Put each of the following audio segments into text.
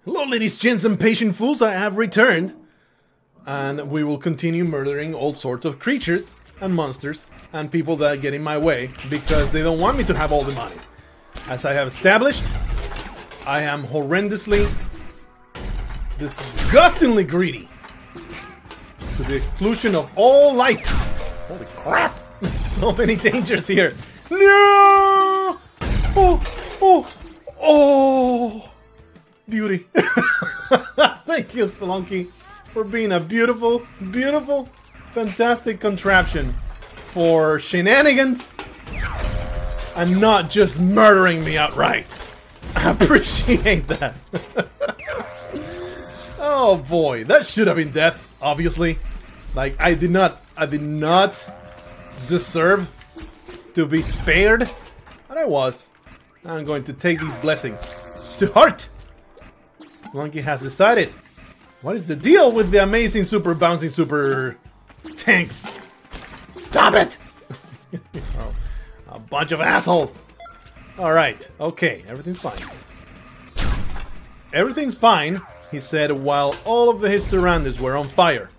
Hello, ladies, gents, and patient fools, I have returned. And we will continue murdering all sorts of creatures and monsters and people that get in my way because they don't want me to have all the money. As I have established, I am horrendously, disgustingly greedy to the exclusion of all life. Holy crap! There's so many dangers here. No! Oh! Beauty. Thank you, Spelunky, for being a beautiful, fantastic contraption for shenanigans and not just murdering me outright. I appreciate that. Oh boy, that should have been death, obviously. Like, I did not deserve to be spared, but I was. I'm going to take these blessings to heart. Monkey has decided. What is the deal with the amazing super bouncing super tanks? Stop it! Oh, a bunch of assholes. Alright, okay, everything's fine. Everything's fine, he said, while all of his surroundings were on fire.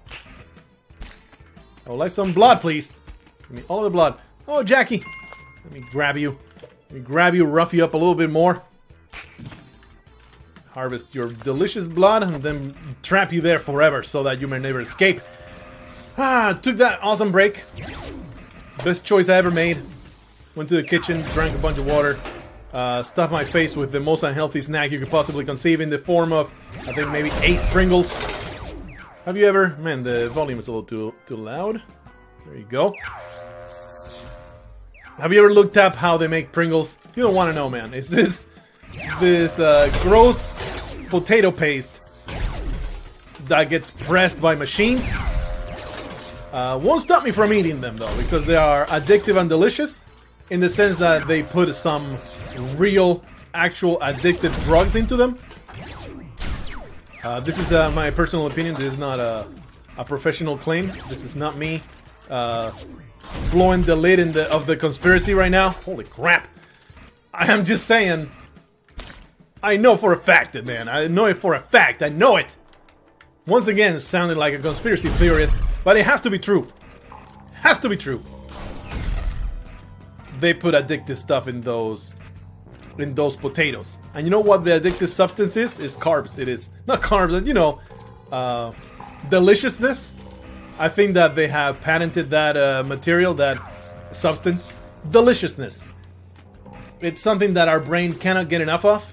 I would like some blood, please. Give me all the blood. Oh, Jackie! Let me grab you. Let me grab you, rough you up a little bit more. Harvest your delicious blood and then trap you there forever so that you may never escape. Took that awesome break. Best choice I ever made. Went to the kitchen, drank a bunch of water, stuffed my face with the most unhealthy snack you could possibly conceive in the form of, I think, maybe 8 Pringles. Have you ever... Man, the volume is a little too loud. There you go. Have you ever looked up how they make Pringles? You don't want to know, man. Is this gross potato paste that gets pressed by machines? Won't stop me from eating them, though, because they are addictive and delicious in the sense that they put some real, actual addictive drugs into them. This is my personal opinion. This is not a professional claim. This is not me blowing the lid of the conspiracy right now. Holy crap. I am just saying, I know for a fact that, man. I know it for a fact. I know it. Once again, it sounded like a conspiracy theorist, but it has to be true. Has to be true. They put addictive stuff in those potatoes. And you know what the addictive substance is? It's carbs. It is. Not carbs, you know, deliciousness. I think that they have patented that material, that substance. Deliciousness. It's something that our brain cannot get enough of.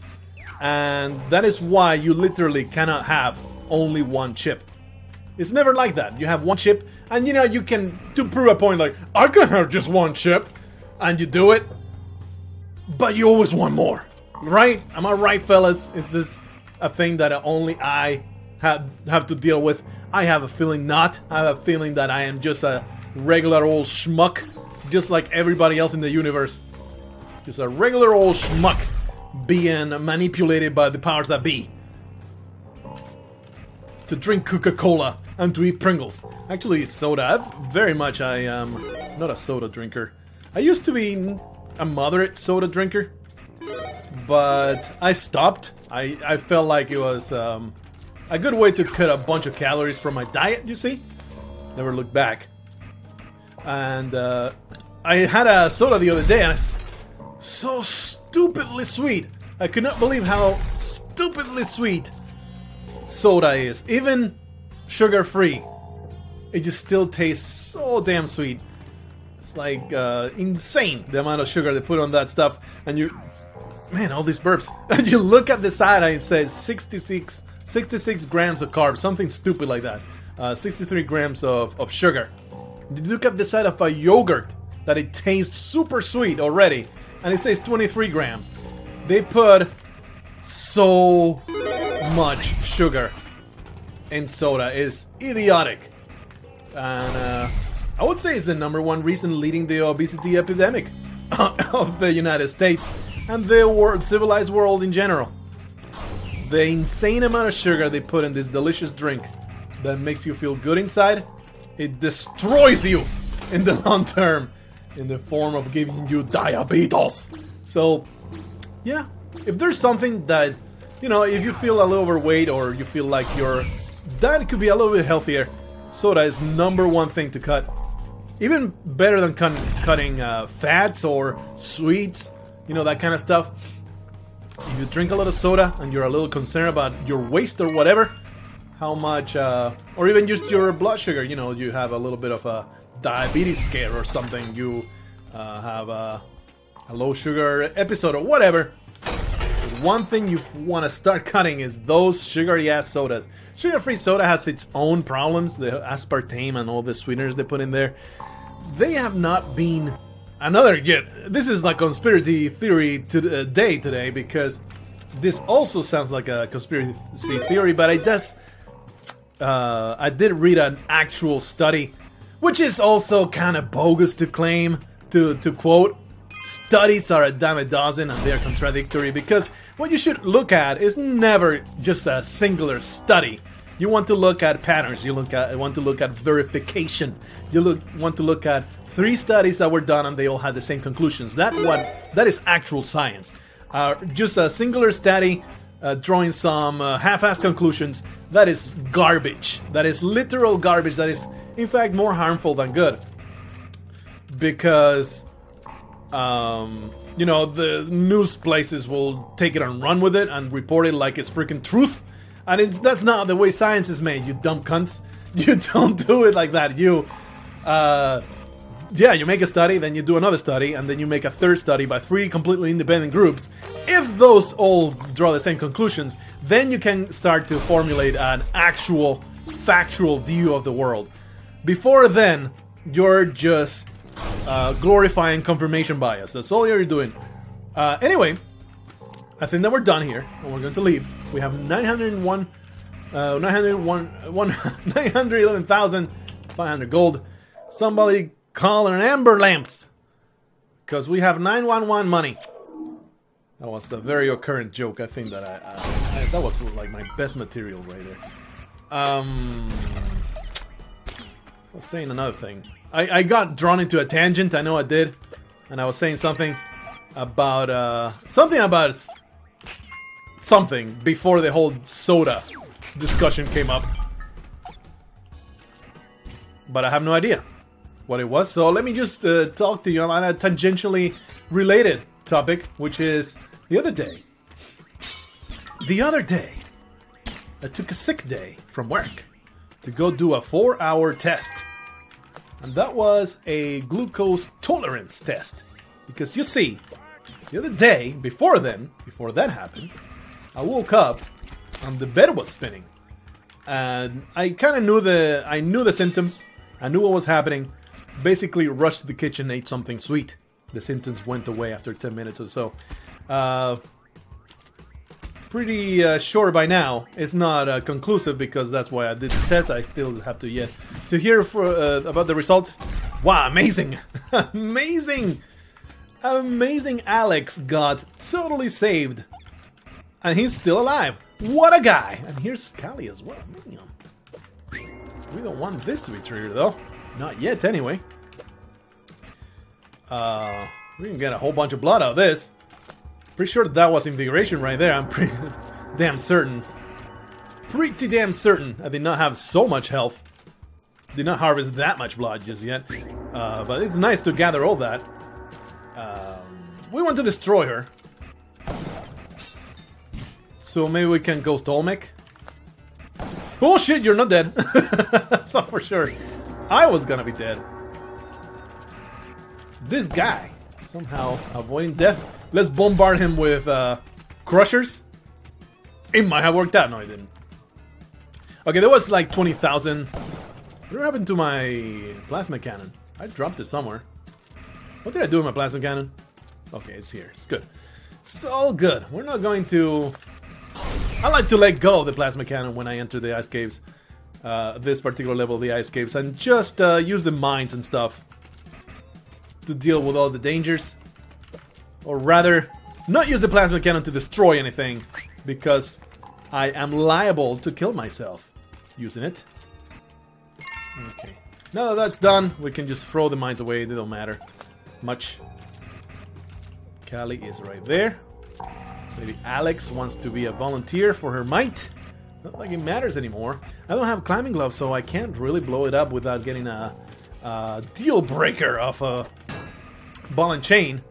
And that is why you literally cannot have only one chip. It's never like that. You have one chip, and you know, you can, to prove a point, like, I can have just one chip, and you do it, but you always want more. Right? Am I right, fellas? Is this a thing that only I have to deal with? I have a feeling not. I have a feeling that I am just a regular old schmuck, just like everybody else in the universe. Just a regular old schmuck being manipulated by the powers that be to drink Coca-Cola and to eat Pringles. Actually, soda. I am not a soda drinker. I used to be a moderate soda drinker, but I stopped. I felt like it was a good way to cut a bunch of calories from my diet, you see? Never looked back. And I had a soda the other day, and it's so stupidly sweet. I could not believe how stupidly sweet soda is. Even sugar-free, it just still tastes so damn sweet. It's like insane, the amount of sugar they put on that stuff. And you... Man, all these burps. And you look at the side and it says 66 grams of carbs. Something stupid like that. 63 grams of sugar. You look at the side of a yogurt that it tastes super sweet already, and it says 23 grams. They put so much sugar in soda. It's idiotic. And I would say it's the #1 reason leading the obesity epidemic of the United States and the civilized world in general. The insane amount of sugar they put in this delicious drink that makes you feel good inside, it destroys you in the long term in the form of giving you diabetes. So, yeah, if there's something that you know, if you feel a little overweight or you feel like your diet could be a little bit healthier, soda is #1 thing to cut. Even better than cutting fats or sweets, you know, that kind of stuff. If you drink a lot of soda and you're a little concerned about your waist or whatever, how much, or even just your blood sugar, you know, you have a little bit of a diabetes scare or something, you have a low sugar episode or whatever, one thing you want to start cutting is those sugary ass sodas. Sugar-free soda has its own problems, the aspartame and all the sweeteners they put in there. They have not been this is like conspiracy theory day today, because this also sounds like a conspiracy theory, but I did read an actual study, which is also kind of bogus to claim, to quote. Studies are a dime a dozen and they're contradictory, because what you should look at is never just a singular study. You want to look at patterns, you want to look at verification, want to look at 3 studies that were done and they all had the same conclusions. That is actual science. Just a singular study drawing some half-assed conclusions, that is garbage. That is literal garbage. That is, in fact, more harmful than good. Because, you know, the news places will take it and run with it and report it like it's freaking truth. And that's not the way science is made, you dumb cunts. You don't do it like that. Yeah, you make a study, then you do another study, and then you make a third study by 3 completely independent groups. If those all draw the same conclusions, then you can start to formulate an actual, factual view of the world. Before then, you're just glorifying confirmation bias. That's all you're doing. Anyway, I think that we're done here, and we're going to leave. We have 911,500 gold. Somebody call an Amber Lamps, because we have 911 money. That was a very occurrent joke. I think that that was like my best material right there. I was saying another thing. I got drawn into a tangent. I know I did, and I was saying something about something before the whole soda discussion came up, but I have no idea what it was. So let me just talk to you on a tangentially related topic, which is the other day. I took a sick day from work to go do a 4-hour test. And that was a glucose tolerance test. Because you see, the other day, before that happened, I woke up and the bed was spinning. And I kind of knew the symptoms. I knew what was happening. Basically rushed to the kitchen, ate something sweet. The symptoms went away after 10 minutes or so. Pretty sure by now. It's not conclusive, because that's why I did the test. I still have to yet to hear about the results. Wow, amazing! Amazing Alex got totally saved. And he's still alive. What a guy! And here's Callie as well. Man. We don't want this to be triggered though. Not yet, anyway. We can get a whole bunch of blood out of this. Pretty sure that was invigoration right there. I'm pretty damn certain. Pretty damn certain I did not have so much health. Did not harvest that much blood just yet. But it's nice to gather all that. We want to destroy her. So maybe we can ghost Olmec. Oh shit, you're not dead. Thought for sure I was gonna be dead. This guy somehow avoiding death. Let's bombard him with crushers. It might have worked out. No, it didn't. Okay, there was like 20,000. What happened to my plasma cannon? I dropped it somewhere. What did I do with my plasma cannon? Okay, it's here. It's good. It's all good. We're not going to... I like to let go of the plasma cannon when I enter the ice caves. This particular level of the ice caves. And just use the mines and stuff to deal with all the dangers. Or rather, not use the plasma cannon to destroy anything, because I am liable to kill myself using it. Okay. Now that that's done, we can just throw the mines away. They don't matter much. Callie is right there. Maybe Alex wants to be a volunteer for her mite. Not like it matters anymore. I don't have climbing gloves, so I can't really blow it up without getting a deal breaker of a ball and chain.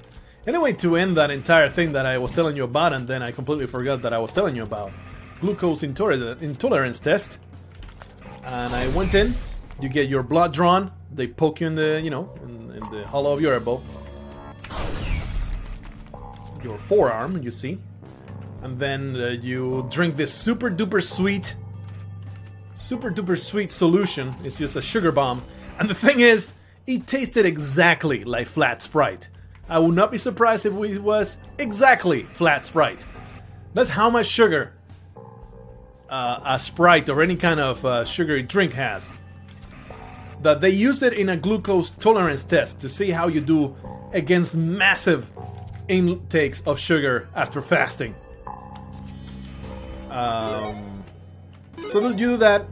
Anyway, to end that entire thing that I was telling you about, and then I completely forgot that I was telling you about. Glucose intolerance test. And I went in. You get your blood drawn. They poke you in the, you know, in the hollow of your elbow. Your forearm, you see. And then you drink this super duper sweet solution. It's just a sugar bomb. And the thing is, it tasted exactly like flat Sprite. I would not be surprised if it was exactly flat Sprite. That's how much sugar a Sprite or any kind of sugary drink has. That they use it in a glucose tolerance test to see how you do against massive intakes of sugar after fasting. So you do that,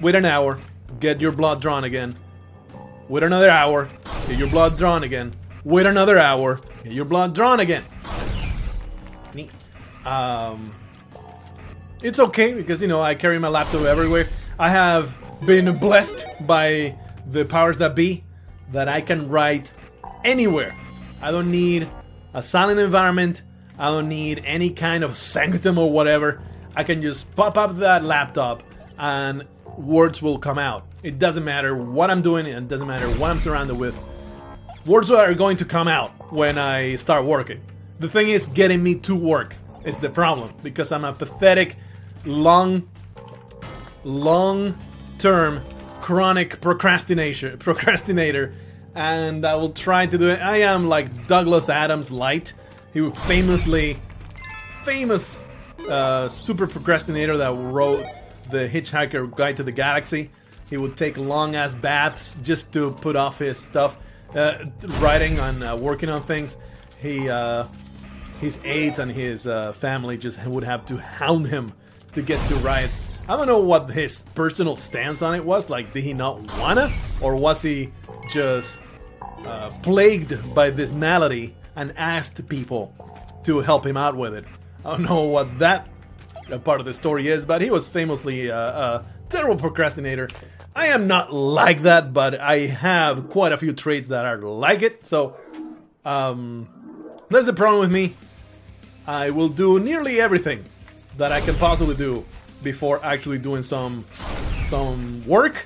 wait an hour, get your blood drawn again. Wait another hour, get your blood drawn again. Wait another hour, get your blood drawn again. Neat. It's okay because, you know, I carry my laptop everywhere. I have been blessed by the powers that be that I can write anywhere. I don't need a silent environment. I don't need any kind of sanctum or whatever. I can just pop up that laptop and words will come out. It doesn't matter what I'm doing, and it doesn't matter what I'm surrounded with. Words are going to come out when I start working. The thing is, getting me to work is the problem, because I'm a pathetic, long-term, chronic procrastinator, and I will try to do it. I am like Douglas Adams light. He was famous super procrastinator that wrote The Hitchhiker Guide to the Galaxy. He would take long ass baths just to put off his stuff, writing on working on things. His aides and his family just would have to hound him to get to write. I don't know what his personal stance on it was. Like, did he not wanna, or was he just plagued by this malady and asked people to help him out with it? I don't know what that part of the story is, but he was famously a terrible procrastinator. I am not like that, but I have quite a few traits that are like it. So there's a problem with me. I will do nearly everything that I can possibly do before actually doing some work.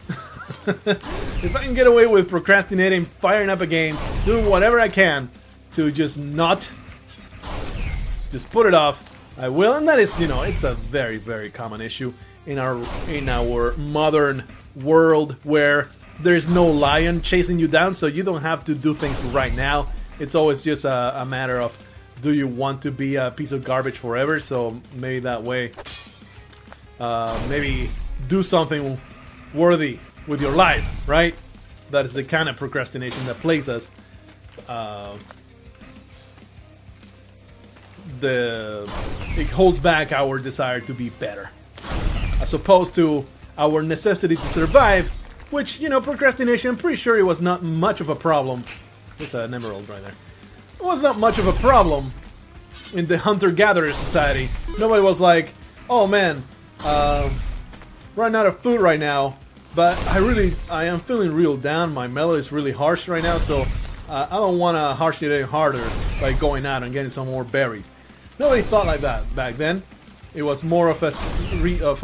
If I can get away with procrastinating, firing up a game, doing whatever I can to just put it off, I will. And that is, you know, it's a very, very common issue in our modern world where there's no lion chasing you down, so you don't have to do things right now. It's always just a matter of, do you want to be a piece of garbage forever? So maybe that way, maybe do something worthy with your life, right? That is the kind of procrastination that plagues us. It holds back our desire to be better, as opposed to our necessity to survive, which, you know, procrastination, I'm pretty sure it was not much of a problem. There's an emerald right there. It was not much of a problem in the hunter-gatherer society. Nobody was like, oh man, running out of food right now, but I am feeling real down. My melody is really harsh right now, so I don't want to harsh it any harder by going out and getting some more berries. Nobody thought like that back then. It was more of a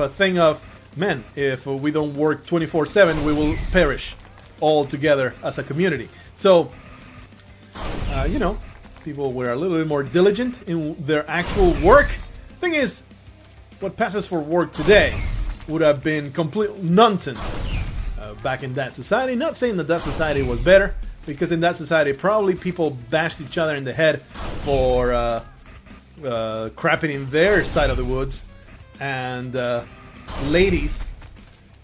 thing of, man, if we don't work 24/7, we will perish all together as a community. So, you know, people were a little bit more diligent in their actual work. Thing is, what passes for work today would have been complete nonsense back in that society. Not saying that society was better, because in that society probably people bashed each other in the head for crapping in their side of the woods, and ladies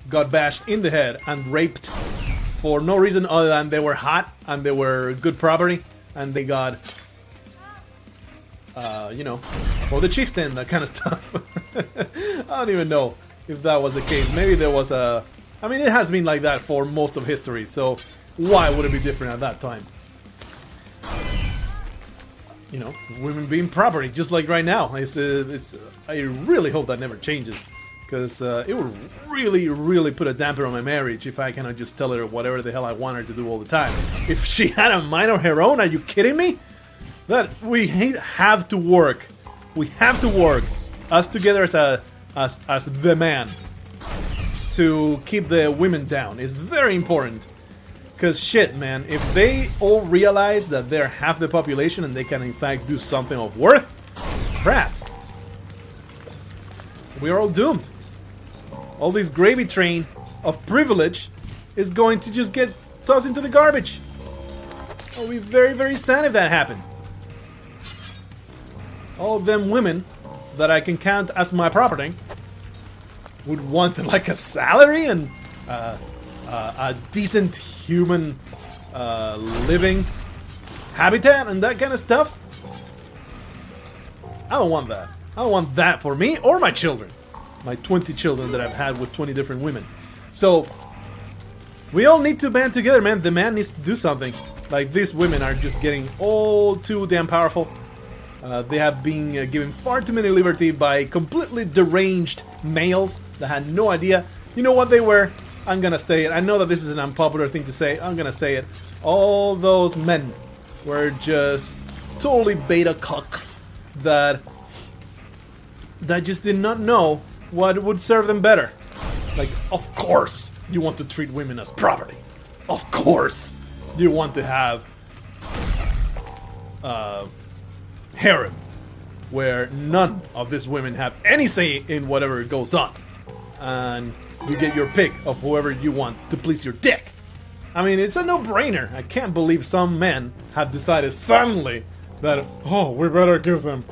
got bashed in the head and raped for no reason other than they were hot and they were good property, and they got you know, for the chieftain, that kind of stuff. I don't even know if that was the case. Maybe there was I mean, it has been like that for most of history, so why would it be different at that time? you know, women being property, just like right now. I really hope that never changes, because it would really, really put a damper on my marriage if I cannot just tell her whatever the hell I want her to do all the time. If she had a mind of her own, are you kidding me? That we have to work. We have to work, us together as the man, to keep the women down. It's very important. Because shit, man, if they all realize that they're half the population and they can in fact do something of worth, crap. We are all doomed. All this gravy train of privilege is going to just get tossed into the garbage. I'll be very, very sad if that happened. All of them women that I can count as my property would want like a salary and a decent human living habitat and that kind of stuff. I don't want that. I don't want that for me or my children. My 20 children that I've had with 20 different women. So we all need to band together, man. The man needs to do something. Like, these women are just getting all too damn powerful. They have been given far too many liberty by completely deranged males that had no idea. You know what they were? I'm gonna say it. I know that this is an unpopular thing to say. I'm gonna say it. All those men were just totally beta cucks that just did not know what would serve them better. Like, of course you want to treat women as property. Of course you want to have harem where none of these women have any say in whatever goes on, and you get your pick of whoever you want to please your dick. I mean, it's a no-brainer. I can't believe some men have decided suddenly that, oh, we better give them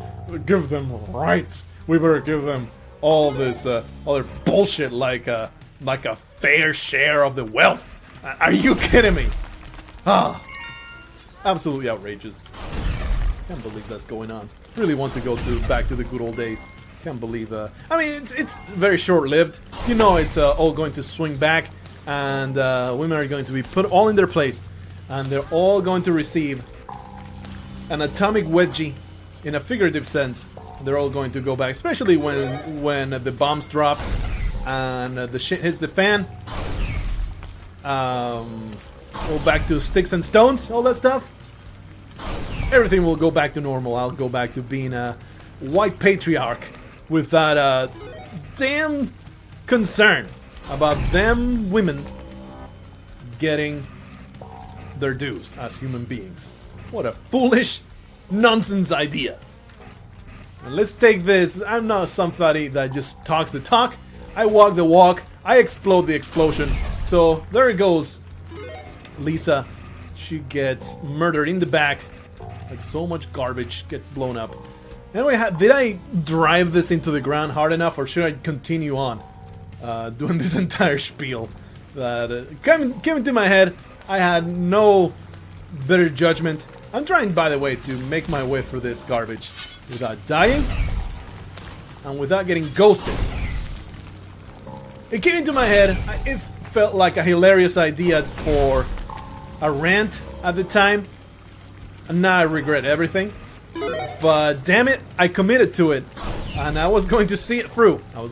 rights. We better give them all this other bullshit like a fair share of the wealth. Are you kidding me? Ah, absolutely outrageous. Can't believe that's going on. Really want to go back to the good old days. Can't believe. I mean, it's very short-lived. You know, it's all going to swing back, and women are going to be put all in their place, and they're all going to receive an atomic wedgie, in a figurative sense. They're all going to go back, especially when the bombs drop and the shit hits the fan. Go back to sticks and stones, all that stuff. Everything will go back to normal. I'll go back to being a white patriarch with that damn concern about them women getting their dues as human beings. What a foolish nonsense idea. And let's take this. I'm not somebody that just talks the talk. I walk the walk. I explode the explosion. So there it goes. Lisa, she gets murdered in the back. Like, so much garbage gets blown up. Anyway, did I drive this into the ground hard enough, or should I continue on doing this entire spiel? That came to my head. I had no better judgment. I'm trying, by the way, to make my way through this garbage without dying and without getting ghosted. It came into my head. It felt like a hilarious idea for a rant at the time, and now I regret everything. But damn it, I committed to it, and I was going to see it through. I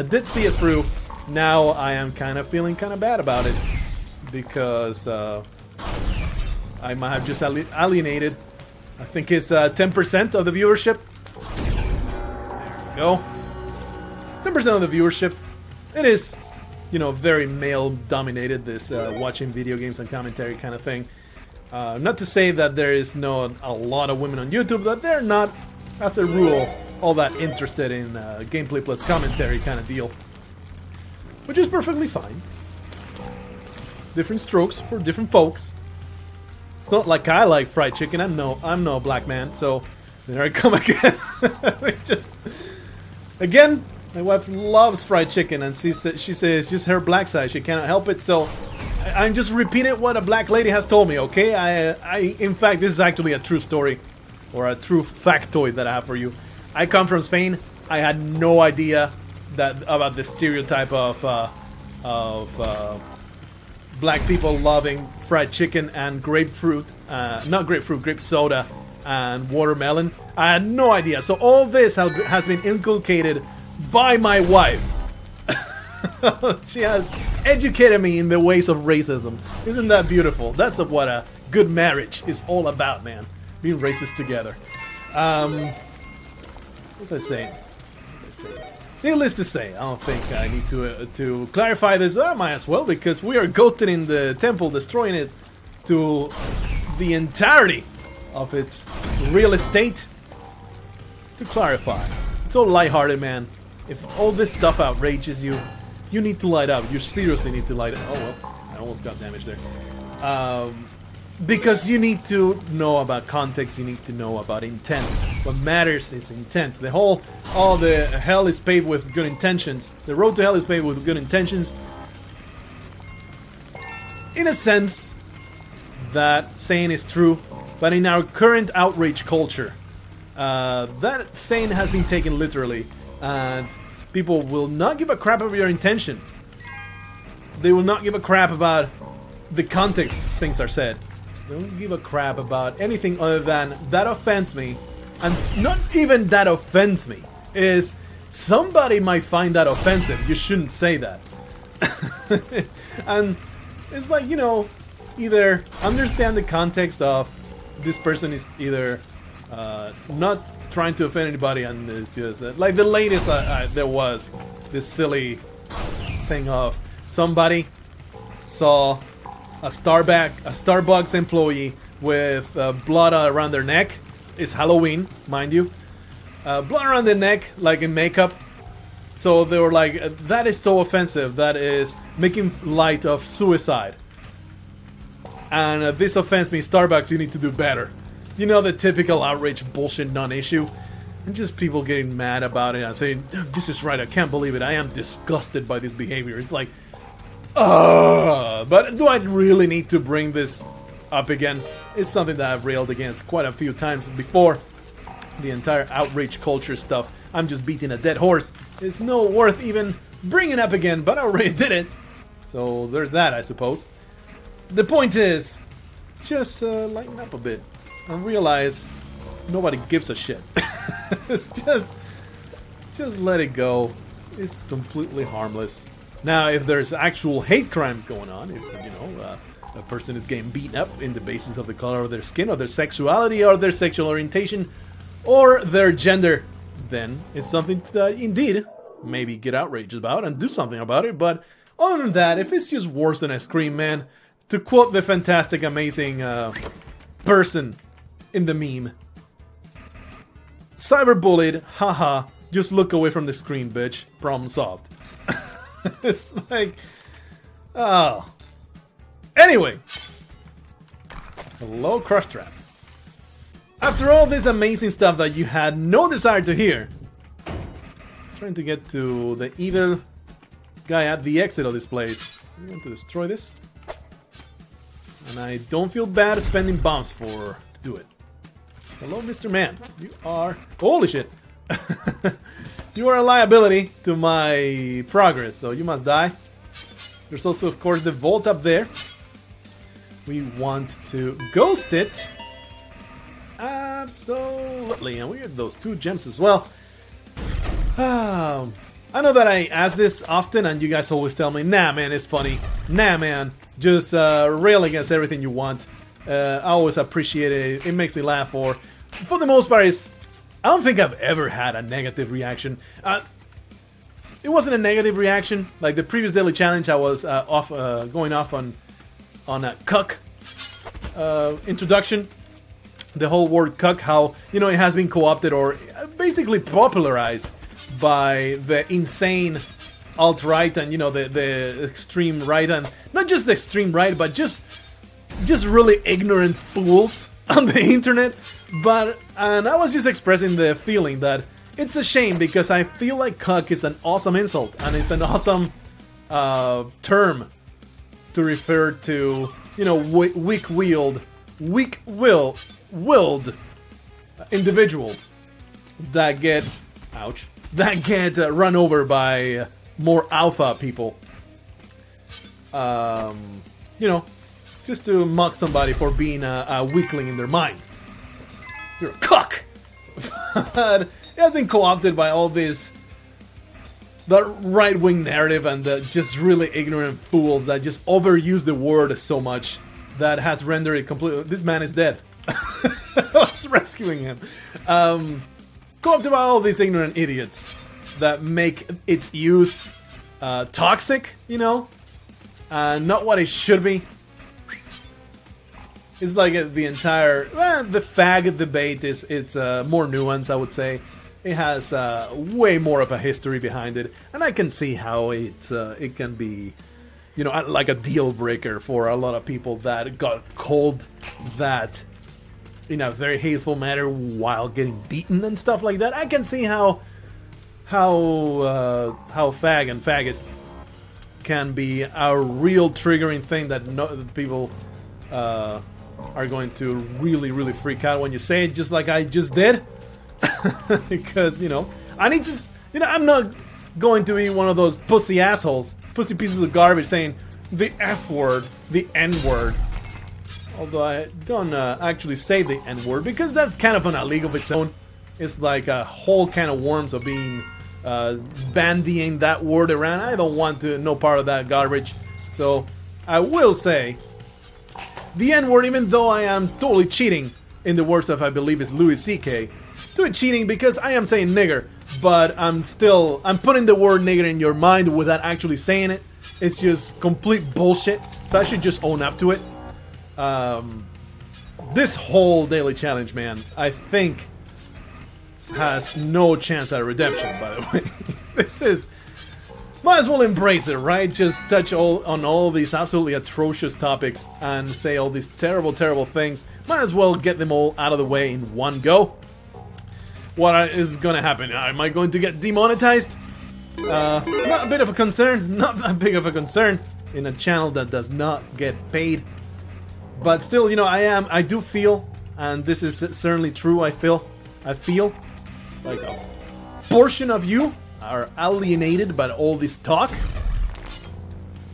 did see it through. Now I am kind of feeling kind of bad about it, because I might have just alienated, I think it's 10% of the viewership. There we go. 10% of the viewership. It is, you know, very male-dominated, this watching video games and commentary kind of thing. Not to say that there is not a lot of women on YouTube, but they're not, as a rule, all that interested in gameplay plus commentary kind of deal. Which is perfectly fine. Different strokes for different folks. It's not like I like fried chicken. I'm no black man, so there I come again. Again, my wife loves fried chicken, and she says it's just her black side. She cannot help it, so I'm just repeating what a black lady has told me, okay? In fact, this is actually a true story, or a true factoid that I have for you. I come from Spain. I had no idea about the stereotype of black people loving fried chicken and grapefruit, not grapefruit, grape soda, and watermelon. I had no idea. So all this has been inculcated by my wife. She has educated me in the ways of racism. Isn't that beautiful? That's what a good marriage is all about, man. Being racist together. What was I saying? Needless to say, I don't think I need to clarify this. I might as well, because we are ghosting in the temple, destroying it to the entirety of its real estate. To clarify, it's all lighthearted, man. If all this stuff outrages you, you need to light up. You seriously need to light up. Oh well, I almost got damaged there. Because you need to know about context, you need to know about intent. What matters is intent. All the hell is paved with good intentions. The road to hell is paved with good intentions. In a sense, that saying is true, but in our current outrage culture, that saying has been taken literally, and people will not give a crap about your intention. They will not give a crap about the context things are said. They don't give a crap about anything other than that offends me, and not even that offends me. Is somebody might find that offensive. You shouldn't say that. And it's like, you know, either understand the context of this person is either not trying to offend anybody, and it's just like the latest there was this silly thing of somebody saw a Starbucks employee with blood around their neck. It's Halloween, mind you. Blood around their neck, like in makeup. So they were like, that is so offensive. That is making light of suicide. And this offends me, Starbucks, you need to do better. You know, the typical outrage bullshit non-issue. And just people getting mad about it and saying, this is right, I can't believe it. I am disgusted by this behavior. It's like, but do I really need to bring this up again? It's something that I've railed against quite a few times before. The entire outrage culture stuff. I'm just beating a dead horse. It's no worth even bringing up again, but I already did it. So there's that, I suppose. The point is, just lighten up a bit and realize nobody gives a shit. It's just let it go. It's completely harmless. Now, if there's actual hate crimes going on, if, you know, a person is getting beaten up in the basis of the color of their skin, or their sexuality, or their sexual orientation, or their gender, then it's something to, indeed, maybe get outraged about and do something about it. But other than that, if it's just worse than a scream, man, to quote the fantastic, amazing person in the meme, cyberbullied, haha, just look away from the screen, bitch, problem solved. It's like, oh. Anyway, hello, Crush Trap. After all this amazing stuff that you had no desire to hear, trying to get to the evil guy at the exit of this place. I'm going to destroy this. And I don't feel bad spending bombs to do it. Hello, Mr. Man. You are... Holy shit. You are a liability to my progress, so you must die. There's also, of course, the vault up there. We want to ghost it. Absolutely. And we get those 2 gems as well. I know that I ask this often, and you guys always tell me, nah, man, it's funny. Nah, man, just rail against everything you want. I always appreciate it. It makes me laugh. For the most part, I don't think I've ever had a negative reaction. It wasn't a negative reaction. Like the previous daily challenge, I was going off on a cuck introduction. The whole word cuck, how, you know, it has been co-opted or basically popularized by the insane alt-right and, you know, the extreme right, and not just the extreme right, but just really ignorant fools on the internet. And I was just expressing the feeling that it's a shame, because I feel like cuck is an awesome insult, and it's an awesome term to refer to, you know, weak-willed individuals that get, run over by more alpha people. You know, just to mock somebody for being a weakling in their mind. You're a cook! But it has been co-opted by all this... the right-wing narrative and the just really ignorant fools that just overuse the word so much that has rendered it completely... This man is dead. I was rescuing him. Co-opted by all these ignorant idiots that make its use toxic, you know? Not what it should be. It's like the entire... Well, the fag debate is more nuanced, I would say. It has way more of a history behind it, and I can see how it can be, you know, like a deal breaker for a lot of people that got called that in a very hateful manner while getting beaten and stuff like that. I can see how fag and faggot can be a real triggering thing that people are going to really freak out when you say it, just like I just did. Because, you know, I need to, you know, I'm not going to be one of those pussy assholes, pussy pieces of garbage saying the F word, the N word. Although I don't actually say the N word because that's kind of a league of its own. It's like a whole can of worms of being bandying that word around. I don't want to no part of that garbage. So I will say the N word, even though I am totally cheating in the words of, I believe, is Louis C.K. Doing cheating because I am saying nigger, but I'm putting the word nigger in your mind without actually saying it. It's just complete bullshit, so I should just own up to it. This whole daily challenge, man, I think has no chance at redemption, by the way. This is... Might as well embrace it, right? Just touch on all these absolutely atrocious topics and say all these terrible things. Might as well get them all out of the way in one go. What is going to happen? Am I going to get demonetized? Not a bit of a concern. Not that big of a concern in a channel that does not get paid. But still, you know, I do feel, and this is certainly true, I feel like a portion of you are alienated by all this talk.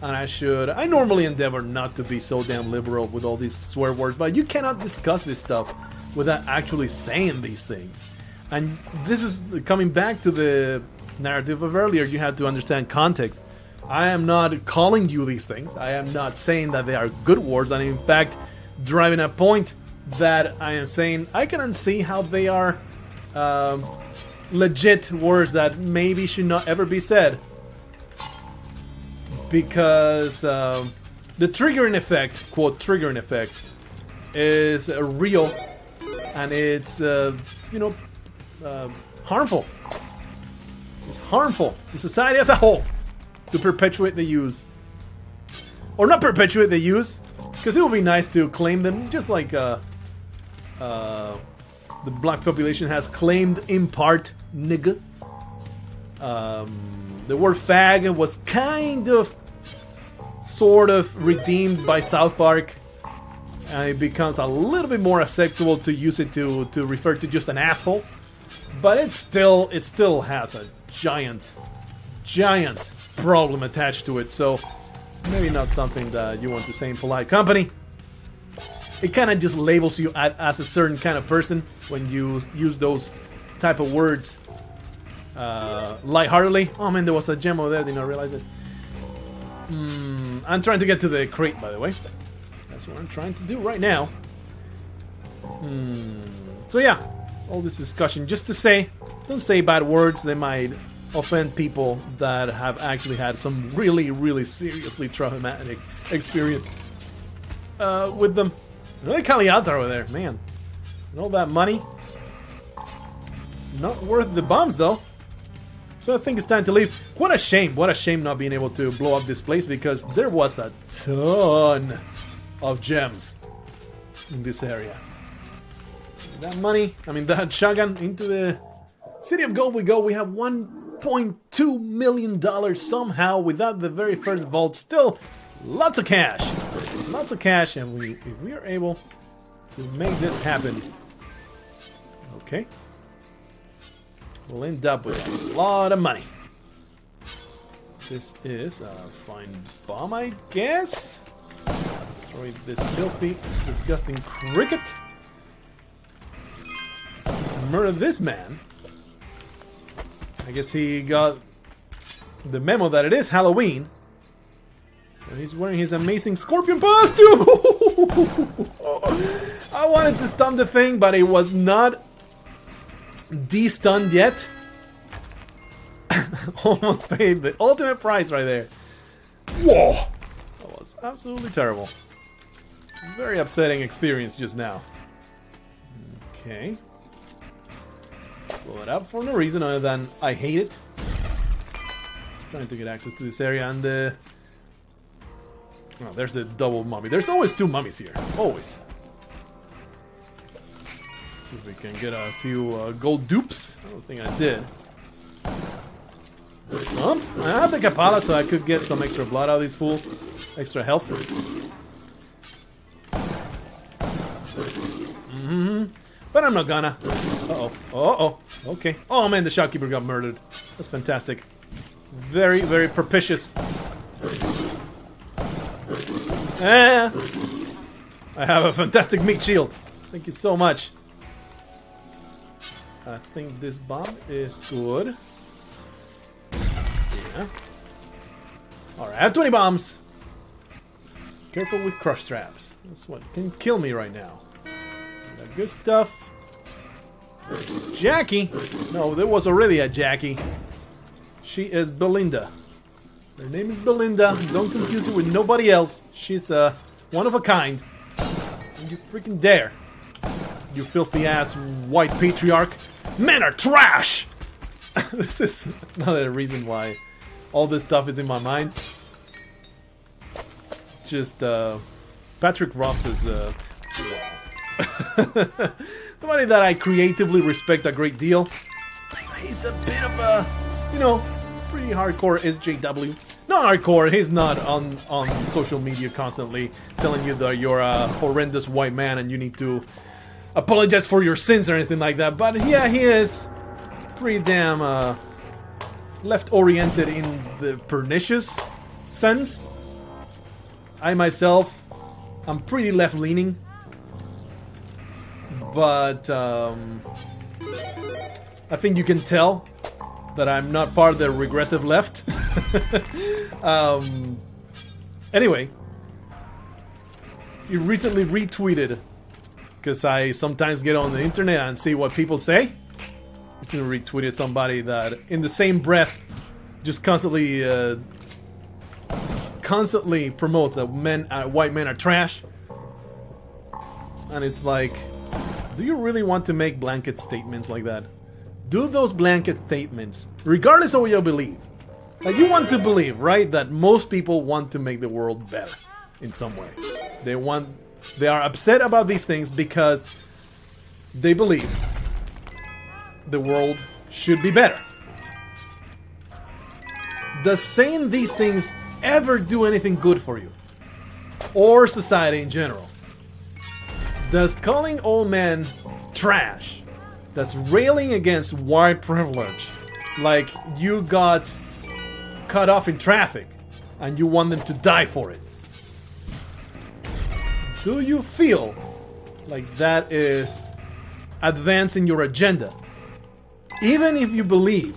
And I normally endeavor not to be so damn liberal with all these swear words, but you cannot discuss this stuff without actually saying these things. And this is coming back to the narrative of earlier. You have to understand context. I am not calling you these things. I am not saying that they are good words. And in fact, driving a point that I am saying I can see how they are legit words that maybe should not ever be said. Because the triggering effect, quote, triggering effect, is real. And it's, you know, harmful. It's harmful to society as a whole to perpetuate the use. Or not perpetuate the use, because it would be nice to claim them, just like the black population has claimed in part nigga. The word fag was kind of, sort of redeemed by South Park. And it becomes a little bit more acceptable to use it to refer to just an asshole. But it still has a giant problem attached to it. So maybe not something that you want to say in polite company. It kind of just labels you as a certain kind of person when you use those type of words lightheartedly. Oh man, there was a gem over there, did not realize it. I'm trying to get to the crate, by the way. That's what I'm trying to do right now. So yeah, all this discussion just to say, don't say bad words. They might offend people that have actually had some really seriously traumatic experience with them. Really Cali out there over there, man. And all that money, not worth the bombs though. So I think it's time to leave. What a shame not being able to blow up this place, because there was a ton of gems in this area. That money, I mean that shotgun, into the City of Gold we go. We have $1.2 million somehow without the very first vault. Still lots of cash. Lots of cash, and if we are able to make this happen, okay, we'll end up with a lot of money. This is a fine bomb, I guess. Destroy this filthy, disgusting cricket. murder this man. I guess he got the memo that it is Halloween. So he's wearing his amazing scorpion costume! I wanted to stun the thing, but it was not de-stunned yet. Almost paid the ultimate price right there. Whoa! That was absolutely terrible. Very upsetting experience just now. Okay. Blow it up for no reason other than I hate it. Trying to get access to this area and oh, there's the double mummy. There's always two mummies here. Always. See if we can get a few gold dupes. I don't think I did. I have the Kapala so I could get some extra blood out of these fools. Extra health. But I'm not gonna. Uh-oh. Uh-oh. Okay. Oh man, the shopkeeper got murdered. That's fantastic. Very, very propitious. I have a fantastic meat shield. Thank you so much. I think this bomb is good. Yeah. Alright, I have 20 bombs. Careful with crush traps. That's what can kill me right now. Got good stuff. Jackie! No, there was already a Jackie. She is Belinda. Her name is Belinda. Don't confuse her with nobody else. She's one of a kind. Don't you freaking dare. You filthy ass white patriarch. Men are trash! This is another reason why all this stuff is in my mind. Just, Patrick Roth is, wow. Somebody that I creatively respect a great deal. He's a bit of a, you know, pretty hardcore SJW. Not hardcore, he's not on social media constantly telling you that you're a horrendous white man and you need to apologize for your sins or anything like that. But yeah, he is pretty damn left-oriented in the pernicious sense. I myself, I'm pretty left-leaning. But I think you can tell that I'm not part of the regressive left. Anyway, you recently retweeted, because I sometimes get on the internet and see what people say. Recently retweeted somebody that in the same breath just constantly promotes that white men are trash. And it's like, do you really want to make blanket statements like that? Do those blanket statements, regardless of what you believe. Like, you want to believe, right, that most people want to make the world better in some way. They are upset about these things because they believe the world should be better. Does saying these things ever do anything good for you? Or society in general? Does calling old men trash, that's railing against white privilege, like you got cut off in traffic and you want them to die for it, do you feel like that is advancing your agenda? Even if you believe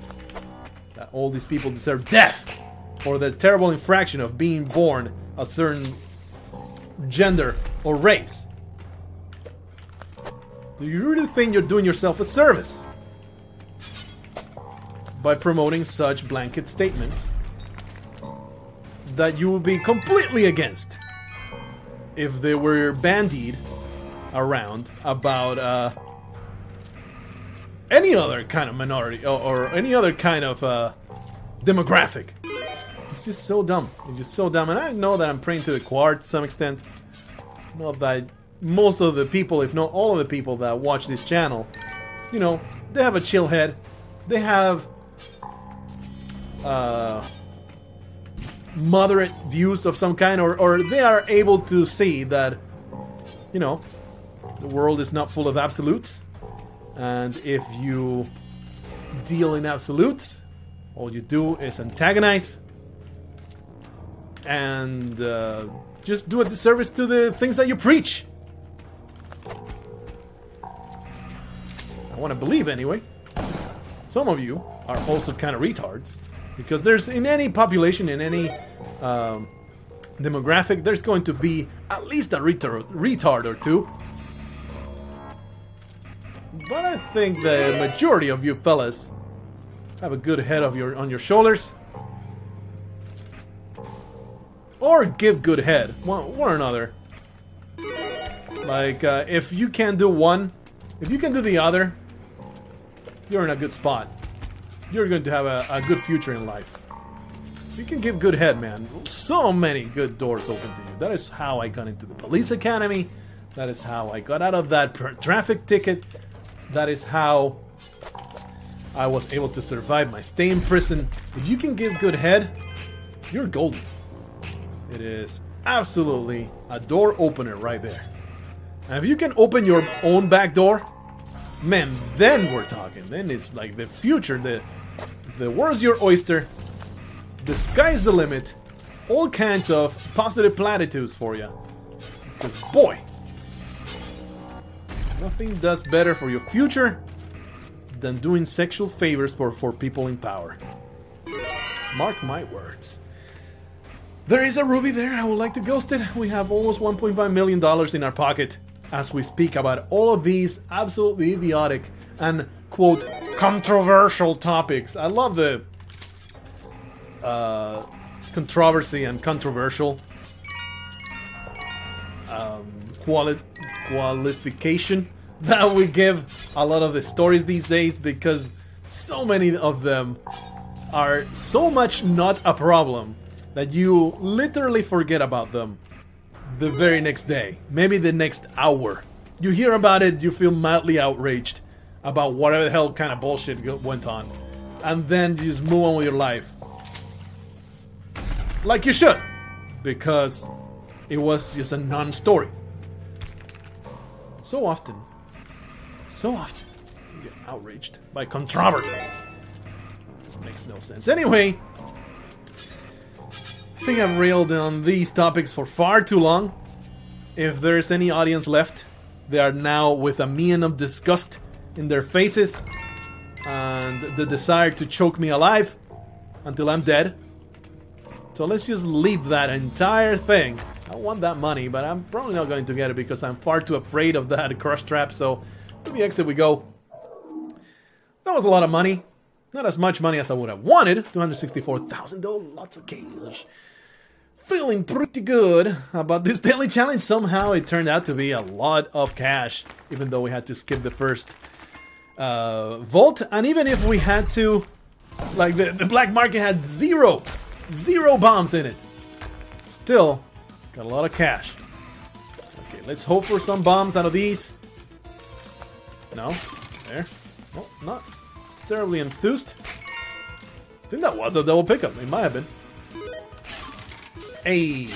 that all these people deserve death for the terrible infraction of being born a certain gender or race, do you really think you're doing yourself a service by promoting such blanket statements that you would be completely against if they were bandied around about any other kind of minority or any other kind of demographic? It's just so dumb. It's just so dumb. And I know that I'm praying to the choir to some extent. I know that most of the people, if not all of the people that watch this channel, you know, they have a chill head. They have moderate views of some kind, or they are able to see that, you know, the world is not full of absolutes. And if you deal in absolutes, all you do is antagonize and just do a disservice to the things that you preach. I want to believe anyway. Some of you are also kind of retards. Because there's, in any population, in any demographic, there's going to be at least a retard or two. But I think the majority of you fellas have a good head on your shoulders. Or give good head, one or another. Like, if you can do one, if you can do the other, you're in a good spot. You're going to have a good future in life. You can give good head, man. So many good doors open to you. That is how I got into the police academy. That is how I got out of that traffic ticket. That is how I was able to survive my stay in prison. If you can give good head, you're golden. It is absolutely a door opener right there. And if you can open your own back door, man, then we're talking. Then it's like the future. The world's your oyster. The sky's the limit. All kinds of positive platitudes for you. Because boy, nothing does better for your future than doing sexual favors for people in power. Mark my words. There is a ruby there. I would like to ghost it. We have almost $1.5 million in our pocket as we speak about all of these absolutely idiotic and, quote, controversial topics. I love the controversy and controversial qualification that we give a lot of the stories these days, because so many of them are so much not a problem that you literally forget about them the very next day, maybe the next hour. You hear about it, you feel mildly outraged about whatever the hell kind of bullshit went on, and then you just move on with your life. Like you should, because it was just a non-story. So often you get outraged by controversy. This makes no sense. Anyway, I think I've railed on these topics for far too long. If there's any audience left, they are now with a mien of disgust in their faces and the desire to choke me alive until I'm dead. So let's just leave that entire thing. I want that money, but I'm probably not going to get it because I'm far too afraid of that crush trap. So to the exit we go. That was a lot of money. Not as much money as I would have wanted. $264,000, lots of cash. Feeling pretty good about this daily challenge. Somehow it turned out to be a lot of cash, even though we had to skip the first vault. And even if we had to, like the black market had zero bombs in it, still got a lot of cash. Okay, let's hope for some bombs out of these. No, there. Oh, not terribly enthused. I think that was a double pickup. It might have been. Hey,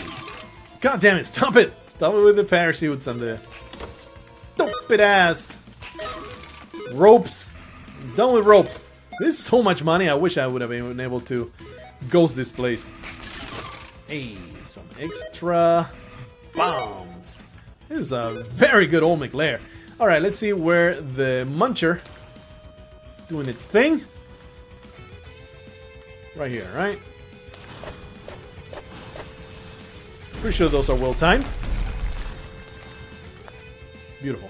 god damn it! Stop it! Stop it with the parachutes and the stupid ass ropes. I'm done with ropes. This is so much money. I wish I would have been able to ghost this place. Hey, some extra bombs. This is a very good old McLair. All right, let's see where the muncher is doing its thing. Right here, right? Pretty sure those are well timed. Beautiful.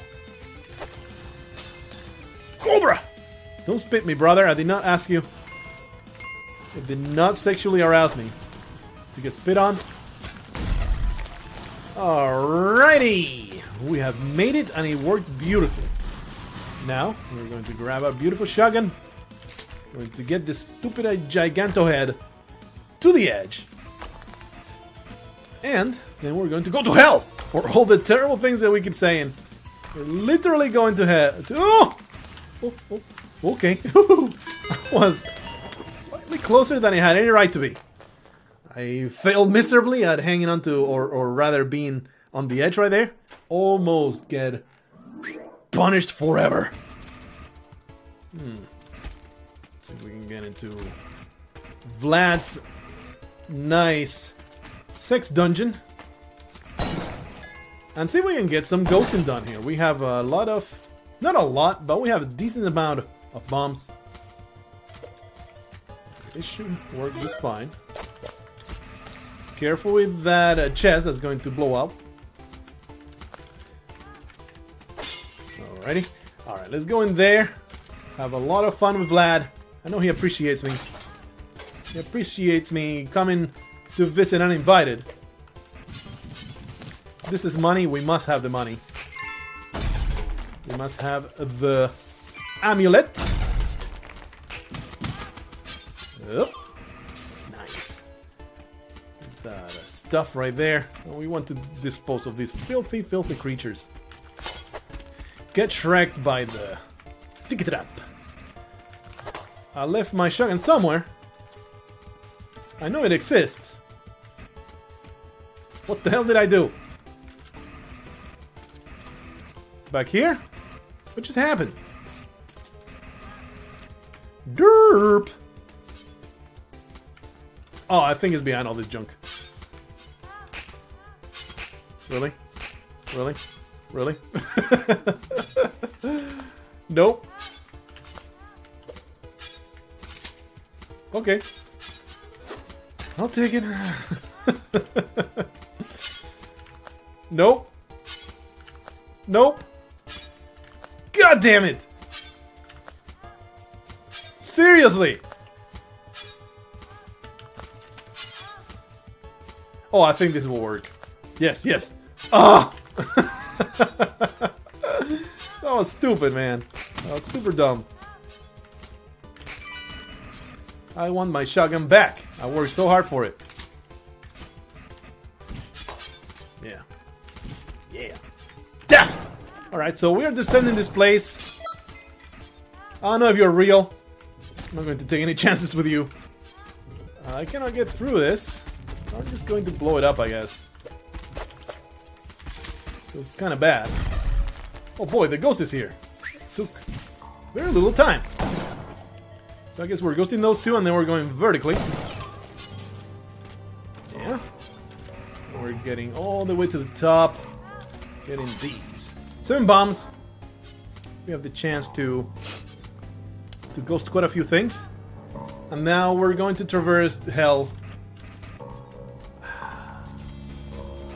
Cobra! Don't spit me, brother. I did not ask you. It did not sexually arouse me to get spit on. Alrighty! We have made it and it worked beautifully. Now, we're going to grab our beautiful shotgun. We're going to get this stupid giganto head to the edge. And then we're going to go to hell for all the terrible things that we keep saying. We're literally going to hell. Oh! Okay. I was slightly closer than I had any right to be. I failed miserably at hanging on to, or rather being on the edge right there. Almost get punished forever. Let's see if we can get into Vlad's nice sex dungeon. And see if we can get some ghosting done here. We have a lot of Not a lot, but we have a decent amount of bombs. This should work just fine. Careful with that chest that's going to blow up. Alrighty. Alright, let's go in there. Have a lot of fun with Vlad. I know he appreciates me. He appreciates me coming to visit uninvited. This is money. We must have the money. We must have the amulet. Yep. Nice. That stuff right there. And we want to dispose of these filthy, filthy creatures. Get shreked by the Tiki Trap. I left my shotgun somewhere. I know it exists. What the hell did I do? Back here? What just happened? Derp! Oh, I think it's behind all this junk. Really? Really? Really? Nope. Okay. I'll take it. Nope. Nope. God damn it! Seriously! Oh, I think this will work. Yes, yes. Ah! That was stupid, man. That was super dumb. I want my shotgun back. I worked so hard for it. Yeah. Yeah. Death! Alright, so we are descending this place. I don't know if you're real. I'm not going to take any chances with you. I cannot get through this. I'm just going to blow it up, I guess. It's kind of bad. Oh boy, the ghost is here. Took very little time. So I guess we're ghosting those two and then we're going vertically. Yeah. We're getting all the way to the top. Getting these. 7 bombs. We have the chance to ghost quite a few things. And now we're going to traverse hell. I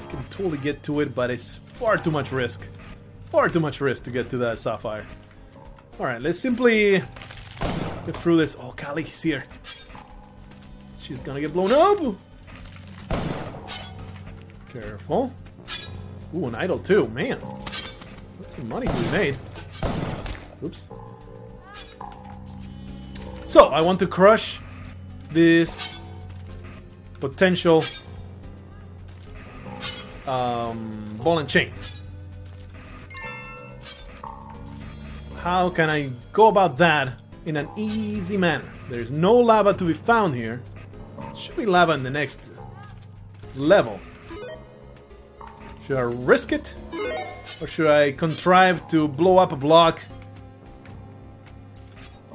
can totally get to it, but it's far too much risk. Far too much risk to get to that sapphire. Alright, let's simply get through this. Oh, Kali's here. She's gonna get blown up. Careful. Ooh, an idol too. Man. That's some money to be made. Oops. So, I want to crush this potential ball and chain. How can I go about that in an easy manner? There's no lava to be found here. Should be lava in the next level. Should I risk it? Or should I contrive to blow up a block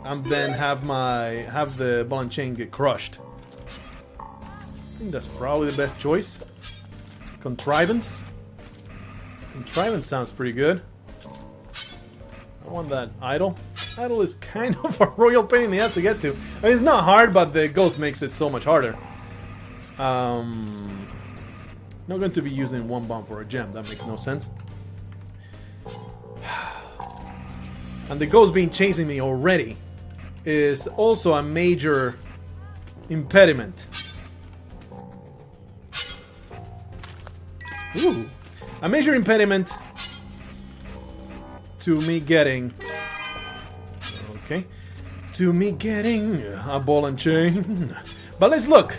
and then have the ball and chain get crushed? I think that's probably the best choice. Contrivance. Contrivance sounds pretty good. I want that idol. Idol is kind of a royal pain in the ass to get to. I mean, it's not hard, but the ghost makes it so much harder. Not going to be using one bomb for a gem. That makes no sense. And the ghost being chasing me already is also a major impediment. Ooh. A major impediment to me getting... Okay. To me getting a ball and chain. But let's look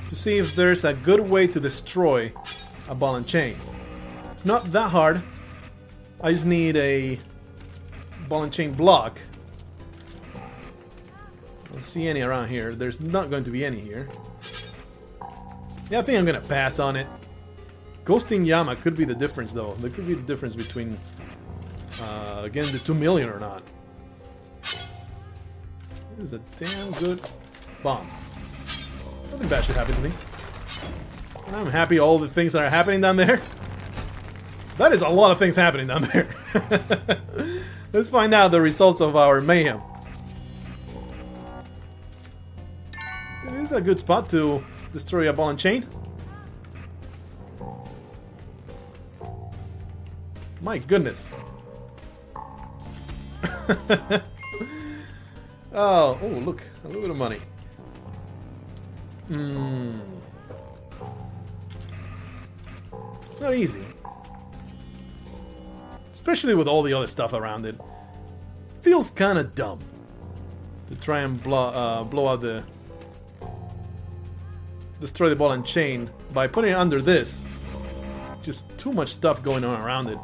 to see if there's a good way to destroy a ball and chain. It's not that hard. I just need a ball and chain block. I don't see any around here. There's not going to be any here. Yeah, I think I'm gonna pass on it. Ghosting Yama could be the difference, though. There could be the difference between getting the 2 million or not. This is a damn good bomb. Nothing bad should happen to me. I'm happy all the things that are happening down there. That is a lot of things happening down there. Let's find out the results of our mayhem. It is a good spot to destroy a ball and chain. My goodness. Oh, look, a little bit of money. It's not easy. Especially with all the other stuff around it. Feels kind of dumb to try and blow out the... destroy the ball and chain by putting it under this. Just too much stuff going on around it.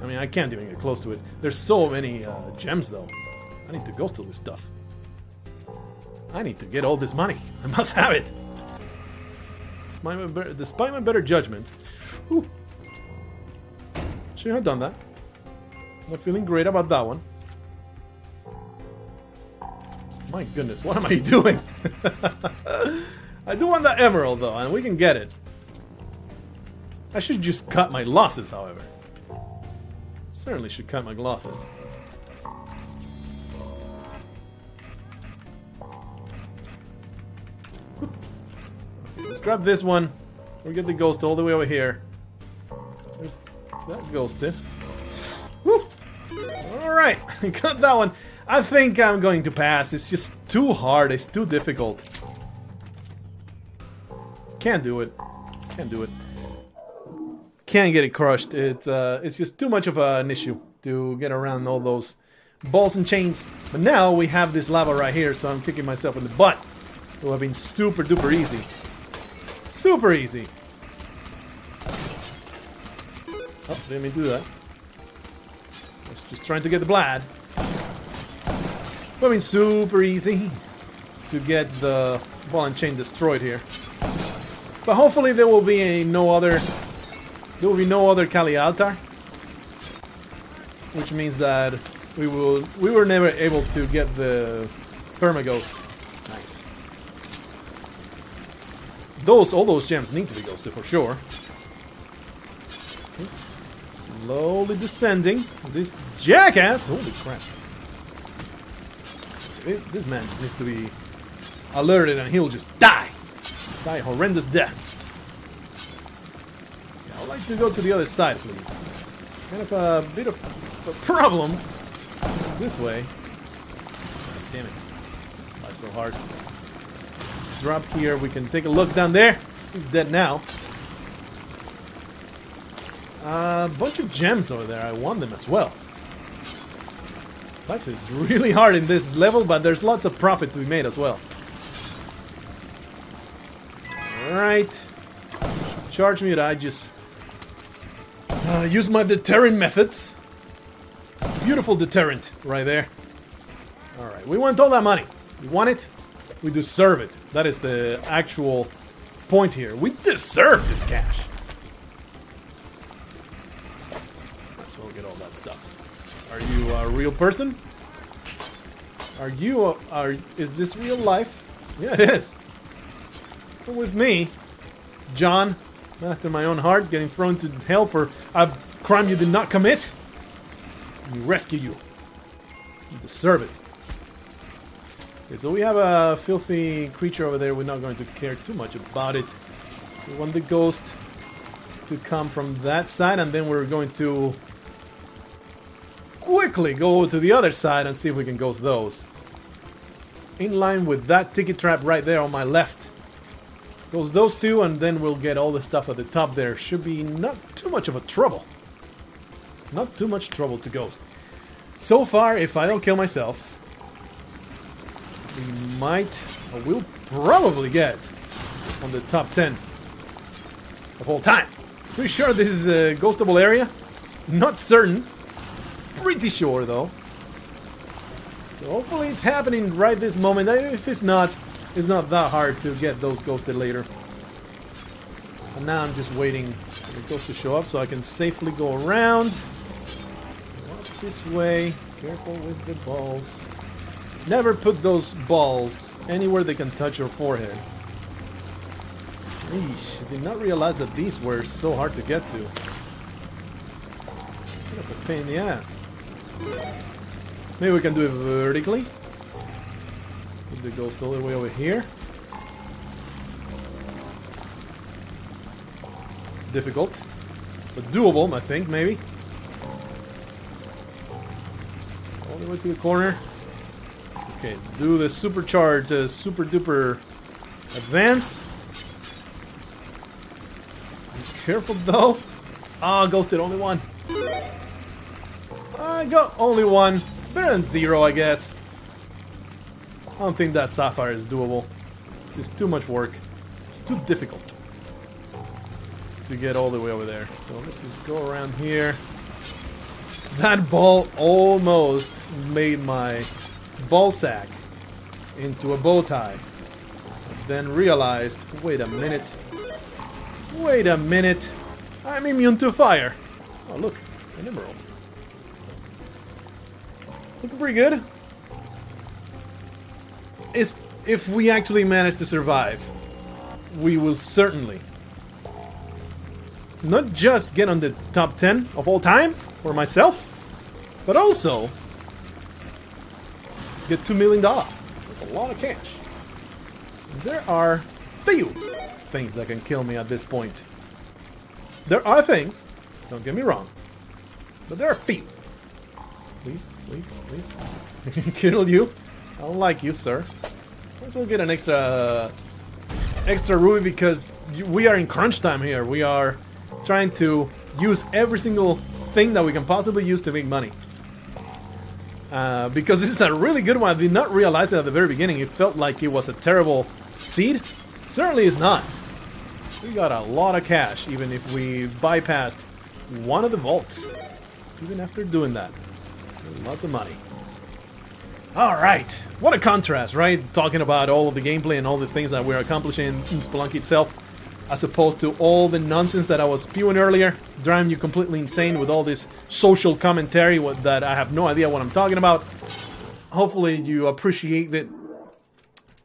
I mean, I can't even get close to it. There's so many gems, though. I need to go steal this stuff. I need to get all this money. I must have it. Despite my better judgment. Ooh. Shouldn't have done that. Not feeling great about that one. My goodness, what am I doing? I do want that emerald, though, and we can get it. I should just cut my losses, however. Certainly should cut my losses. Let's grab this one. We'll get the ghost all the way over here. There's that ghosted. Woo! Alright, got that one. I think I'm going to pass. It's just too hard. It's too difficult. Can't do it. Can't do it. Can't get it crushed. It's just too much of an issue to get around all those balls and chains. But now we have this lava right here, so I'm kicking myself in the butt. It would have been super duper easy. Super easy. Oh, didn't mean to do that. I was just trying to get the Blargh. Would have been super easy to get the ball and chain destroyed here. But hopefully there will be no other Kali altar, which means that we were never able to get the perma-ghost. Nice. All those gems need to be ghosted for sure. Slowly descending. This jackass! Holy crap. This man needs to be alerted and he'll just die. Die a horrendous death. Yeah, I'd like to go to the other side, please. Kind of a bit of a problem this way. God damn it. This life's so hard. Drop here. We can take a look down there. He's dead now. A bunch of gems over there. I want them as well. Life is really hard in this level, but there's lots of profit to be made as well. Alright. Charge me that I just use my deterrent methods. Beautiful deterrent right there. Alright, we want all that money. We want it. We deserve it. That is the actual point here. We deserve this cash. Let's go get all that stuff. Are you a real person? Is this real life? Yeah, it is. Come with me, John, after my own heart, getting thrown to hell for a crime you did not commit. We rescue you. You deserve it. Okay, so we have a filthy creature over there. We're not going to care too much about it. We want the ghost to come from that side, and then we're going to quickly go to the other side and see if we can ghost those. In line with that ticket trap right there on my left. Goes those two, and then we'll get all the stuff at the top there. Should be not too much of a trouble. Not too much trouble to ghost. So far, if I don't kill myself, we might, or we'll probably get on the top 10 of all time. Pretty sure this is a ghostable area. Not certain. Pretty sure, though. So hopefully it's happening right this moment. If it's not that hard to get those ghosted later. And now I'm just waiting for the ghost to show up so I can safely go around. Walk this way. Careful with the balls. Never put those balls anywhere they can touch your forehead. Eesh, I did not realize that these were so hard to get to. What a pain in the ass. Maybe we can do it vertically. Put the ghost all the way over here. Difficult, but doable, I think, maybe. All the way to the corner. Okay, do the supercharged, super duper advance. Be careful though. Ah, ghosted, only one. I got only one. Better than zero, I guess. I don't think that sapphire is doable. It's just too much work. It's too difficult to get all the way over there. So let's just go around here. That ball almost made my ball sack into a bow tie. Then realized, wait a minute. Wait a minute. I'm immune to fire. Oh look, an emerald. Looking pretty good. If we actually manage to survive, we will certainly not just get on the top 10 of all time for myself, but also get $2 million. That's a lot of cash. There are few things that can kill me at this point. There are things, don't get me wrong, but there are few. Please, please, please. I can kill you. I don't like you, sir. Let's well get an extra ruby because we are in crunch time here. We are trying to use every single thing that we can possibly use to make money. Because this is a really good one. I did not realize it at the very beginning. It felt like it was a terrible seed. It certainly is not. We got a lot of cash, even if we bypassed one of the vaults. Even after doing that. Lots of money. Alright. What a contrast, right? Talking about all of the gameplay and all the things that we're accomplishing in Spelunky itself, as opposed to all the nonsense that I was spewing earlier, driving you completely insane with all this social commentary that I have no idea what I'm talking about. Hopefully you appreciate it,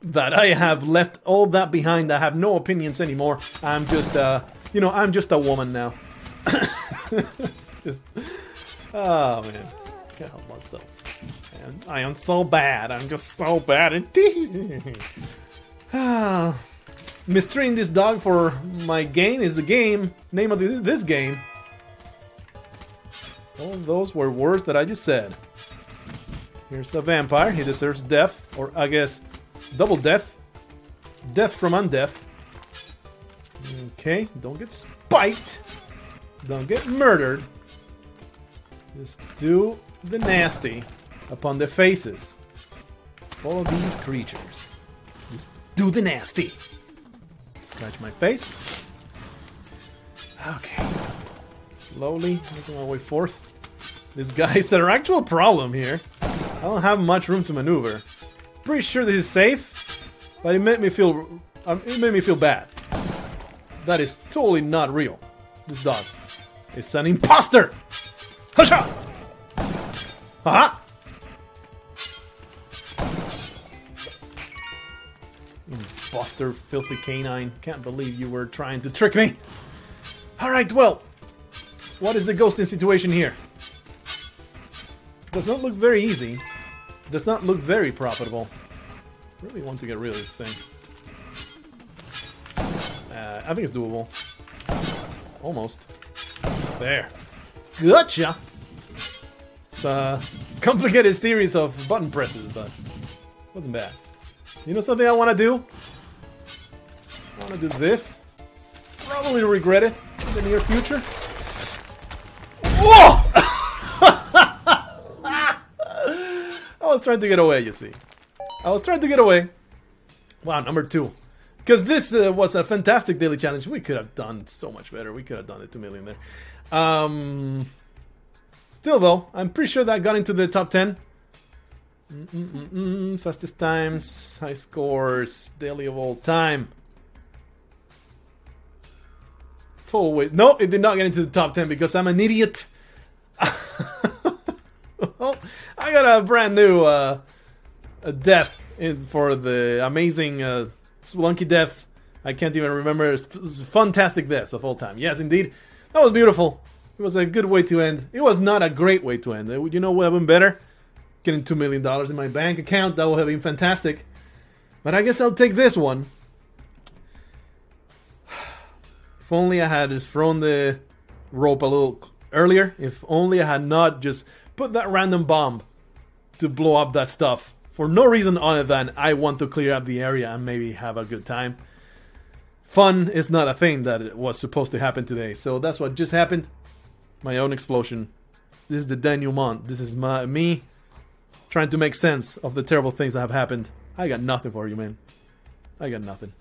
that I have left all that behind. I have no opinions anymore. I'm just, I'm just a woman now. Oh, man. Can't help myself. And I am so bad. I'm just so bad indeed. Mistreating this dog for my gain is the name of this game. All of those were words that I just said. Here's the vampire. He deserves death, or I guess double death. Death from undeath. Okay, don't get spiked. Don't get murdered. Just do the nasty upon the faces of all of these creatures. Just do the nasty. Scratch my face. Okay. Slowly making my way forth. This guy's an actual problem here. I don't have much room to maneuver. Pretty sure this is safe, but it made me feel bad. That is totally not real. This dog is an imposter. Hasha! Haha! Imposter, filthy canine. Can't believe you were trying to trick me. Alright, well, what is the ghosting situation here? Does not look very easy. Does not look very profitable. Really want to get rid of this thing. I think it's doable. Almost. There. Gotcha! It's a complicated series of button presses, but wasn't bad. You know something I want to do? I want to do this. Probably regret it in the near future. Whoa! I was trying to get away, you see. I was trying to get away. Wow, number 2. Because this was a fantastic daily challenge. We could have done so much better. We could have done the 2 million there. Still, though, I'm pretty sure that got into the top 10. Fastest times, high scores, daily of all time. Total waste. No, it did not get into the top 10 because I'm an idiot. Well, I got a brand new death for the amazing Spelunky deaths. I can't even remember. Fantastic deaths of all time. Yes, indeed. That was beautiful. It was a good way to end. It was not a great way to end. You know what would have been better? Getting $2 million in my bank account. That would have been fantastic. But I guess I'll take this one. If only I had thrown the rope a little earlier. If only I had not just put that random bomb to blow up that stuff. For no reason other than I want to clear up the area and maybe have a good time. Fun is not a thing that it was supposed to happen today. So that's what just happened. My own explosion. This is the denouement. This is me trying to make sense of the terrible things that have happened. I got nothing for you, man. I got nothing.